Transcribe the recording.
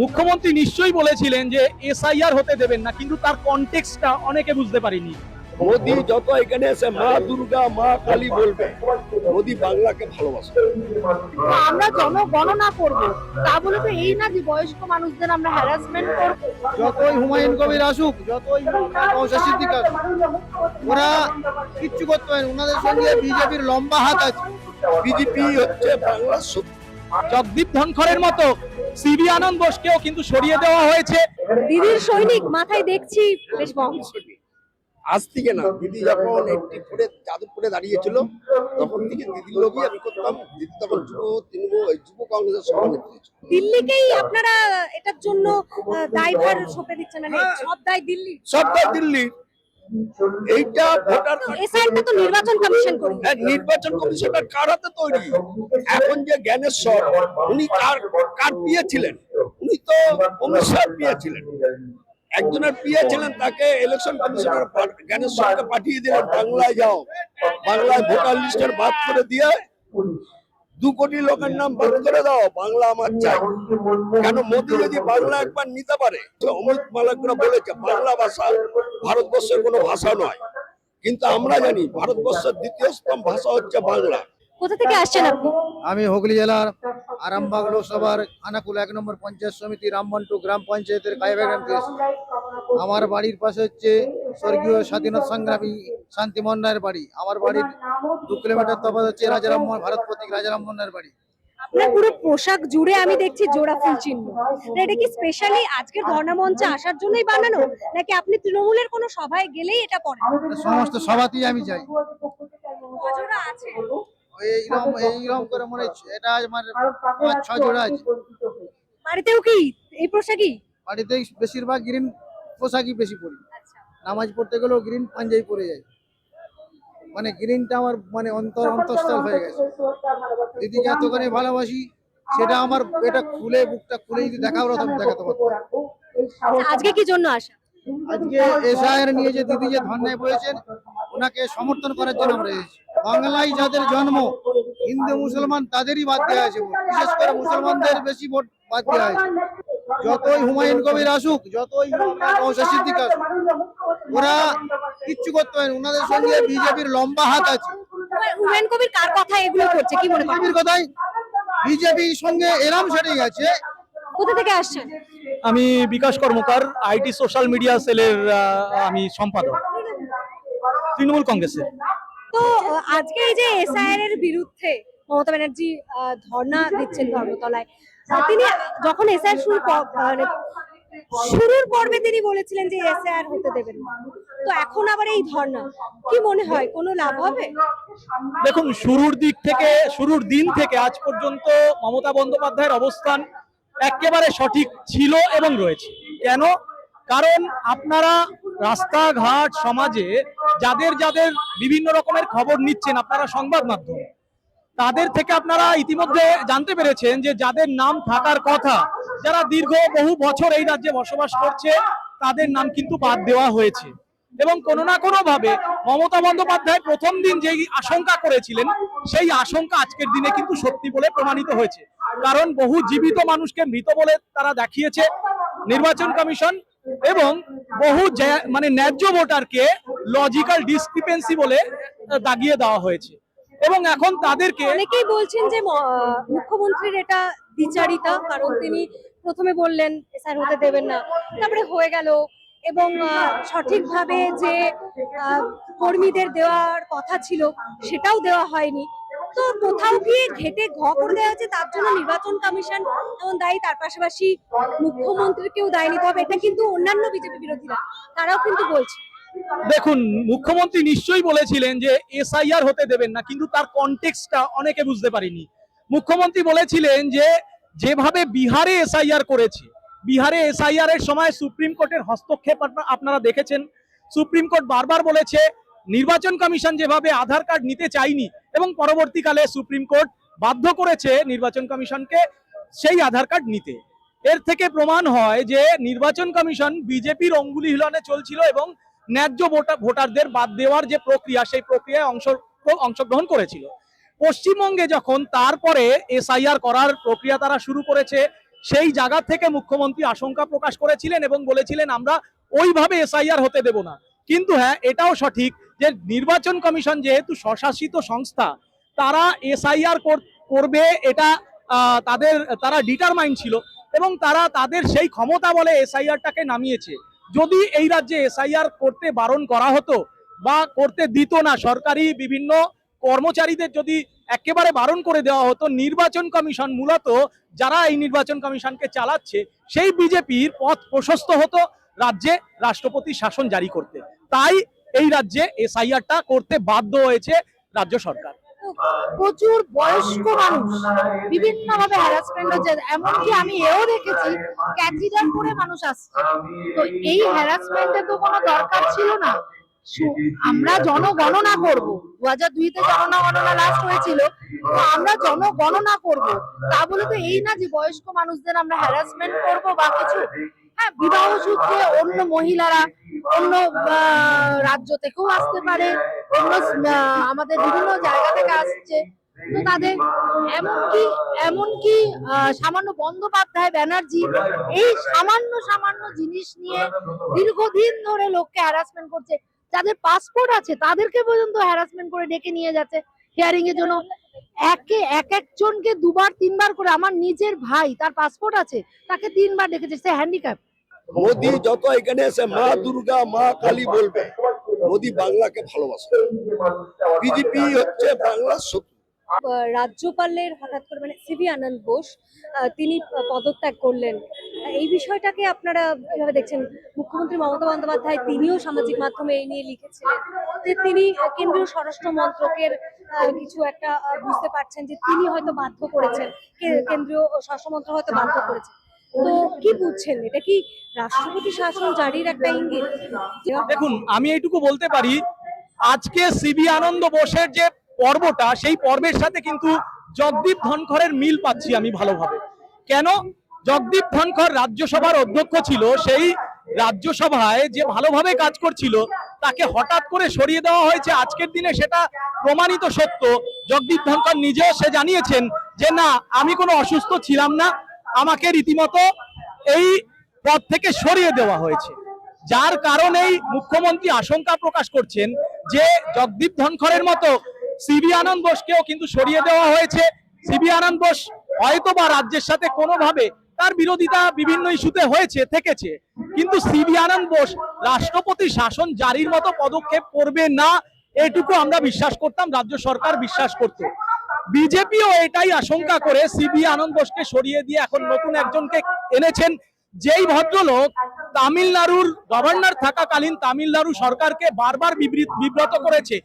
মুখ্যমন্ত্রী নিশ্চয়ই বলেছিলেন যে এসআইআর হতে দেবেন না, কিন্তু তার কনটেক্সটটা অনেকে বুঝতে পারিনি। মোদি যত এখানে এসে মা দুর্গা মা কালী বলবে, মোদি বাংলাকে ভালোবাসে। আমরা জনগণনা করব, তা বলে তো এই না যে বয়স্ক মানুষদের আমরা হ্যারাসমেন্ট করব। যতই হুমায়ুন কবির আসুক, যতই নওশাদ সিদ্দিকী আসুক, ওরা কিচ্ছু করতে পারে। ওনাদের সঙ্গে বিজেপির লম্বা হাত আছে। বিজেপি হচ্ছে বাংলার শক্তি। জগদীপ ধনখড়ের মতো সিবি আনন্দ বোসকেও কিন্তু সরিয়ে দেওয়া হয়েছে। দিদির সৈনিক মাথায় দেখছি বেশ বম। আজ থেকে না, দিদি যখন 84-এ যাদবপুরে দাঁড়িয়েছিল তখন থেকে দিদির লোকই আমি করতাম। দিদি তখন যুব কংগ্রেসের সভানেত্রী ছিল। দিল্লিকেই আপনারা এটার জন্য দায়ভার সঁপে দিচ্ছেন, মানে সব দায় দিল্লি। সবটাই দিল্লি। এইটা ভোটার এসআইআরটা তো নির্বাচন কমিশন করে। নির্বাচন কমিশনের কার হাতে তৈরি? এখন যে জ্ঞানেশ্বর, উনি কার পিয়ে ছিলেন? উনি তো অমিত শাহ পিয়ে ছিলেন। একজনের পিয়ে ছিলেন, তাকে ইলেকশন কমিশনার জ্ঞানেশ্বরকে পাঠিয়ে দিলেন, বাংলায় যাও, বাংলায় ভোটার লিস্টের বাদ করে দিয়ে 2 কোটি লোকের নাম বাদ করে দাও, বাংলা আমার চাই। কেন মোদি যদি বাংলা একবার নিতে পারে, অমিত মালকরা বলেছে বাংলা ভাষা ভারতবর্ষের কোনো ভাষা নয়, কিন্তু আমরা জানি ভারতবর্ষের দ্বিতীয় স্তম্ভ ভাষা হচ্ছে বাংলা। কোথা থেকে আসছেন আপনি? আমি হুগলি জেলার আরামবাগ লোকসভার খানাকুল 1 নম্বর পঞ্চায়েত সমিতি রামবন্টু গ্রাম পঞ্চায়েতের কাইবাগ্রাম থেকে এসেছি। আমার বাড়ির পাশে হচ্ছে স্বর্গীয় স্বাধীনতা সংগ্রামী শান্তি মন্নায়ের বাড়ি। আমার বাড়ির 2 কিলোমিটার তফাৎ হচ্ছে রাজারাম ভারত প্রতীক রাজারাম মন্নায়ের বাড়ি। আপনার পুরো পোশাক জুড়ে আমি দেখছি জোড়া ফুল চিহ্ন। এটা কি স্পেশালি আজকের ধর্ণা মঞ্চে আসার জন্যই বানানো, নাকি আপনি তৃণমূলের কোনো সভায় গেলেই এটা পড়েন? সমস্ত সভাতেই আমি যাই। কজোড়া আছে? এইরকম করে মনে হচ্ছে এটা আমার 5-6 জোড়া আছে। বাড়িতেও কি এই পোশাকই? বাড়িতে বেশিরভাগ গ্রিন পোশাকই বেশি পরি। নামাজ পড়তে গেলেও গ্রিন পাঞ্জাবি পরে যাই। মানে গ্রিনটা আমার মানে অন্তঃস্থল হয়ে গেছে। দিদিকে এতখানি ভালোবাসি, সেটা আমার এটা খুলে বুকটা খুলে যদি দেখাও তবে দেখাতে পারবো। আজকে কি জন্য আসা? আজকে এসআইআর নিয়ে যে দিদি যে ধর্নায় বলেছেন, ওনাকে সমর্থন করার জন্য আমরা এসেছি। বাংলায় যাদের জন্ম, হিন্দু মুসলমান তাদেরই বাদ দেওয়া আছে ভোট। বিশেষ করে মুসলমানদের বেশি ভোট বাদ দেওয়া আছে। যতই হুমায়ুন কবির আসুক, যতই নওশাদ সিদ্দিকী আসুক, ওরা কিচ্ছু করতে পারে। ওনাদের সঙ্গে বিজেপির লম্বা হাত আছে। হুমায়ুন কবির কার কথা এগুলো করছে, কি মনে করেন? বিজেপির কথাই, বিজেপির সঙ্গে এরাম সেরে গেছে। কোথা থেকে আসছেন? আমি বিকাশ কর্মকার, আইটি সোশ্যাল মিডিয়া সেলের আমি সম্পাদক, তৃণমূল কংগ্রেসের। তো আজকে এই যে এসআইআর এর বিরুদ্ধে মমতা ব্যানার্জি ধর্ণা দিচ্ছেন ধর্মতলায়, তিনি যখন এসআইআর শুরুর পর্বে তিনি বলেছিলেন যে এসআইআর হতে দেবেন না, তো এখন আবার এই ধর্ণা, কি মনে হয় কোনো লাভ হবে? দেখুন, শুরুর দিন থেকে আজ পর্যন্ত মমতা বন্দ্যোপাধ্যায়ের অবস্থান একেবারে সঠিক ছিল এবং রয়েছে। কেন? কারণ আপনারা রাস্তাঘাট সমাজে যাদের যাদের বিভিন্ন রকমের খবর নিচ্ছেন, আপনারা সংবাদ মাধ্যম, তাদের থেকে আপনারা ইতিমধ্যে জানতে পেরেছেন যে যাদের নাম থাকার কথা, যারা বহু বছর এই রাজ্যে বসবাস করছে, তাদের নাম কিন্তু বাদ দেওয়া হয়েছে। এবং কোনো না কোনো ভাবে মমতা বন্দ্যোপাধ্যায় প্রথম দিন যেই আশঙ্কা করেছিলেন, সেই আশঙ্কা আজকের দিনে কিন্তু সত্যি বলে প্রমাণিত হয়েছে। কারণ বহু জীবিত মানুষকে মৃত বলে তারা দেখিয়েছে নির্বাচন কমিশন, এবং বহু মানে ন্যায্য ভোটারকে লজিক্যাল ডিসক্রিপেন্সি বলে দাগিয়ে দেওয়া হয়েছে। এবং এখন তাদেরকে অনেকেই বলছেন যে মুখ্যমন্ত্রীর এটা দ্বিচারিতা, কারণ তিনি প্রথমে বললেন এসআইআর হতে দেবেন না, তারপরে হয়ে গেল, এবং সঠিকভাবে যে কর্মীদের দেওয়ার কথা ছিল সেটাও দেওয়া হয়নি। তো কোথাও গিয়ে ঘেটে করে দেওয়া হচ্ছে, তার জন্য নির্বাচন কমিশন যেমন দায়ী, তার পাশাপাশি মুখ্যমন্ত্রীকেও দায়ী নিতে হবে। এটা কিন্তু অন্যান্য বিজেপি বিরোধীরা তারাও কিন্তু বলছে। দেখুন, মুখ্যমন্ত্রী নিশ্চয়ই বলেছিলেন যে এসআইআর হতে দেবেন না, কিন্তু তার কনটেক্সটটা অনেকে বুঝতে পারিনি। মুখ্যমন্ত্রী বলেছিলেন যে যেভাবে বিহারে এসআইআর করেছে, বিহারে এসআইআর এর সময় সুপ্রিম কোর্টের হস্তক্ষেপ আপনারা দেখেছেন। সুপ্রিম কোর্ট বারবার বলেছে নির্বাচন কমিশন যেভাবে আধার কার্ড নিতে চায়নি, এবং পরবর্তীকালে সুপ্রিম কোর্ট বাধ্য করেছে নির্বাচন কমিশনকে সেই আধার কার্ড নিতে। এর থেকে প্রমাণ হয় যে নির্বাচন কমিশন বিজেপির অঙ্গুলি হিলনে চলছিল এবং ন্যায্য ভোটারদের বাদ দেওয়ার যে প্রক্রিয়া, সেই প্রক্রিয়ায় অংশগ্রহণ করেছিল। পশ্চিমবঙ্গে যখন তারপরে এসআইআর করার প্রক্রিয়া তারা শুরু করেছে, সেই জায়গা থেকে মুখ্যমন্ত্রী আশঙ্কা প্রকাশ করেছিলেন এবং বলেছিলেন আমরা ওইভাবে এসআইআর হতে দেব না। কিন্তু হ্যাঁ, এটাও সঠিক যে নির্বাচন কমিশন যেহেতু স্বশাসিত সংস্থা, তারা এসআইআর করবে এটা তারা ডিটারমাইন্ড ছিল এবং তারা তাদের সেই ক্ষমতা বলে এসআইআরটাকে নামিয়েছে। যদি এই রাজ্যে এসআইআর করতে বারণ করা হতো বা করতে দিত না, সরকারি বিভিন্ন কর্মচারীদের যদি একেবারে বারণ করে দেওয়া হতো, নির্বাচন কমিশন মূলত যারা এই নির্বাচন কমিশনকে চালাচ্ছে সেই বিজেপির পথ প্রশস্ত হতো রাজ্যে রাষ্ট্রপতি শাসন জারি করতে। তাই এই রাজ্যে এসআইআরটা করতে বাধ্য হয়েছে রাজ্য সরকার। প্রচুর বয়স্ক মানুষ বিভিন্ন ভাবে হ্যারাসমেন্ট হচ্ছে, এমনকি আমি এও দেখেছি ক্যাথিডাল করে মানুষ আসছে। তো এই হ্যারাসমেন্টের তো কোনো দরকার ছিল না। আমরা জনগণনা করব, 2002-তে জনগণনা লাস্ট হয়েছিল, তো আমরা জনগণনা করব, তা বলে তো এই না যে বয়স্ক মানুষদের আমরা হ্যারাসমেন্ট করব বা কিছু। হ্যাঁ, বিবাহ সূত্রে অন্য মহিলারা অন্য রাজ্য থেকেও আসতে পারে, অন্য আমাদের বিভিন্ন জায়গা থেকে আসছে, তো তাদের এমনকি সামান্য বন্দ্যোপাধ্যায় ব্যানার্জি এই সামান্য জিনিস নিয়ে দীর্ঘদিন ধরে লোককে হ্যারাসমেন্ট করছে। যাদের পাসপোর্ট আছে তাদেরকে পর্যন্ত হ্যারাসমেন্ট করে ডেকে নিয়ে যাচ্ছে হিয়ারিং এর জন্য। একজনকে 2-3 বার করে, আমার নিজের ভাই তার পাসপোর্ট আছে, তাকে 3 বার ডেকেছে, সে হ্যান্ডিক্যাপ। মোদি যত এখানে এসে মা দুর্গা মা কালী বলবে, মোদি বাংলাকে ভালোবাসে। বিজেপি হচ্ছে বাংলার শত্রু। রাজ্যপালের হঠাৎ করে মানে সিভি আনন্দ বোস তিনি পদত্যাগ করলেন, এই বিষয়টাকে আপনারা কিভাবে দেখছেন? মুখ্যমন্ত্রী মমতা বন্দ্যোপাধ্যায় তিনিও সামাজিক মাধ্যমে এই নিয়ে লিখেছিলেন যে তিনি কেন্দ্রীয় স্বরাষ্ট্র মন্ত্রকের কিছু একটা বুঝতে পারছেন যে তিনি হয়তো বাধ্য করেছেন, কেন্দ্রীয় স্বরাষ্ট্র মন্ত্রক হয়তো বাধ্য করেছে। তো কি বুঝছেন, এটা কি রাষ্ট্রপতি শাসন জারির একটা ইঙ্গিত? দেখুন, আমি এইটুকু বলতে পারি, আজকে সিবি আনন্দ বোসের যে পর্বটা, সেই পর্বের সাথে কিন্তু জগদীপ ধনখড়ের মিল পাচ্ছি আমি ভালোভাবে। কেন? জগদীপ ধনখড় রাজ্যসভার অধ্যক্ষ ছিল, সেই রাজ্যসভায় যে ভালোভাবে কাজ করছিল তাকে হঠাৎ করে সরিয়ে দেওয়া হয়েছে। আজকের দিনে সেটা প্রমাণিত সত্য। জগদীপ ধনখড় নিজেও সে জানিয়েছেন যে না, আমি কোনো অসুস্থ ছিলাম না, আমাকে রীতিমতো এই পদ থেকে সরিয়ে দেওয়া হয়েছে। যার কারণেই মুখ্যমন্ত্রী আশঙ্কা প্রকাশ করছেন যে জগদীপ ধনখড়ের মতো সিবি আনন্দ বোসকেও কিন্তু সরিয়ে দেওয়া হয়েছে। সিবি আনন্দ বোস হয়তোবা রাজ্যের সাথে কোনোভাবে তার বিরোধিতা বিভিন্ন ইস্যুতে থেকেছে, কিন্তু সিবি আনন্দ বোস রাষ্ট্রপতি শাসন জারির মতো পদক্ষেপ করবে না, এটুকু আমরা বিশ্বাস করতাম, রাজ্য সরকার বিশ্বাস করত। বিজেপিও এটাই আশঙ্কা করে সিবি আনন্দ বোসকে সরিয়ে দিয়ে এখন নতুন একজনকে এনেছেন, যেই ভদ্রলোক তামিলনাড়ুর গভর্নর থাকাকালীন তামিলনাড়ু সরকারকে বারবার বিব্রত করেছে।